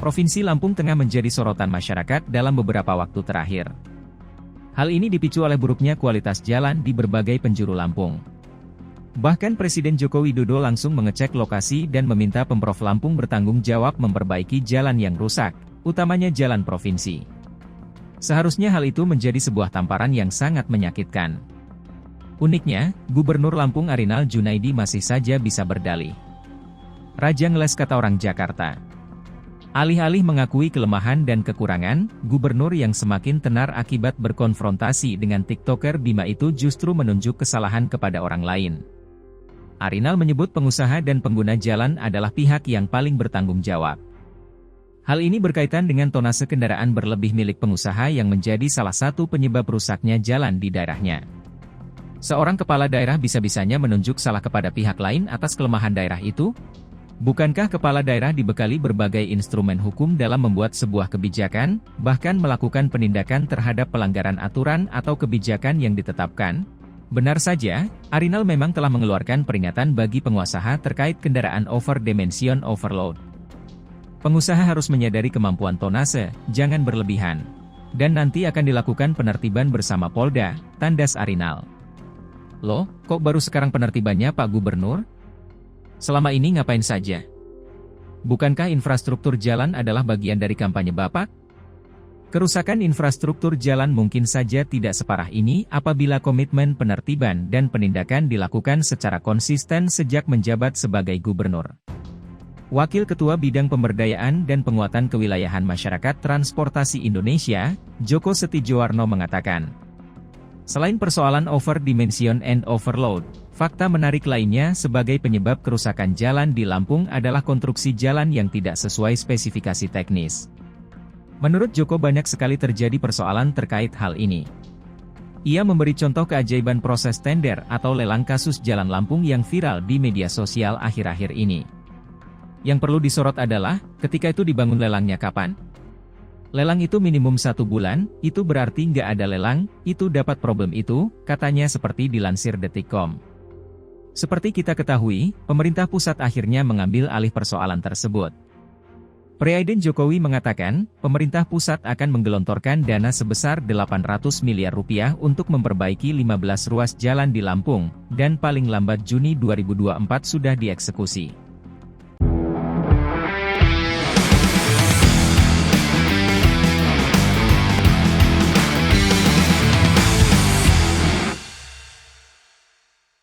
Provinsi Lampung tengah menjadi sorotan masyarakat dalam beberapa waktu terakhir. Hal ini dipicu oleh buruknya kualitas jalan di berbagai penjuru Lampung. Bahkan Presiden Joko Widodo langsung mengecek lokasi dan meminta Pemprov Lampung bertanggung jawab memperbaiki jalan yang rusak, utamanya jalan provinsi. Seharusnya hal itu menjadi sebuah tamparan yang sangat menyakitkan. Uniknya, Gubernur Lampung Arinal Junaidi masih saja bisa berdalih. Raja ngeles, kata orang Jakarta. Alih-alih mengakui kelemahan dan kekurangan, gubernur yang semakin tenar akibat berkonfrontasi dengan TikToker Bima itu justru menunjuk kesalahan kepada orang lain. Arinal menyebut pengusaha dan pengguna jalan adalah pihak yang paling bertanggung jawab. Hal ini berkaitan dengan tonase kendaraan berlebih milik pengusaha yang menjadi salah satu penyebab rusaknya jalan di daerahnya. Seorang kepala daerah bisa-bisanya menunjuk salah kepada pihak lain atas kelemahan daerah itu? Bukankah kepala daerah dibekali berbagai instrumen hukum dalam membuat sebuah kebijakan, bahkan melakukan penindakan terhadap pelanggaran aturan atau kebijakan yang ditetapkan? Benar saja, Arinal memang telah mengeluarkan peringatan bagi pengusaha terkait kendaraan over dimension overload. Pengusaha harus menyadari kemampuan tonase, jangan berlebihan. Dan nanti akan dilakukan penertiban bersama Polda, tandas Arinal. Loh, kok baru sekarang penertibannya Pak Gubernur? Selama ini ngapain saja? Bukankah infrastruktur jalan adalah bagian dari kampanye Bapak? Kerusakan infrastruktur jalan mungkin saja tidak separah ini apabila komitmen penertiban dan penindakan dilakukan secara konsisten sejak menjabat sebagai gubernur. Wakil Ketua Bidang Pemberdayaan dan Penguatan Kewilayahan Masyarakat Transportasi Indonesia, Joko Setiowarno mengatakan, selain persoalan over dimension and overload, fakta menarik lainnya sebagai penyebab kerusakan jalan di Lampung adalah konstruksi jalan yang tidak sesuai spesifikasi teknis. Menurut Joko, banyak sekali terjadi persoalan terkait hal ini. Ia memberi contoh keajaiban proses tender atau lelang kasus Jalan Lampung yang viral di media sosial akhir-akhir ini. Yang perlu disorot adalah, ketika itu dibangun lelangnya kapan? Lelang itu minimum 1 bulan, itu berarti nggak ada lelang, itu dapat problem itu, katanya seperti dilansir Detik.com. Seperti kita ketahui, pemerintah pusat akhirnya mengambil alih persoalan tersebut. Presiden Jokowi mengatakan, pemerintah pusat akan menggelontorkan dana sebesar 800 miliar rupiah untuk memperbaiki 15 ruas jalan di Lampung, dan paling lambat Juni 2024 sudah dieksekusi.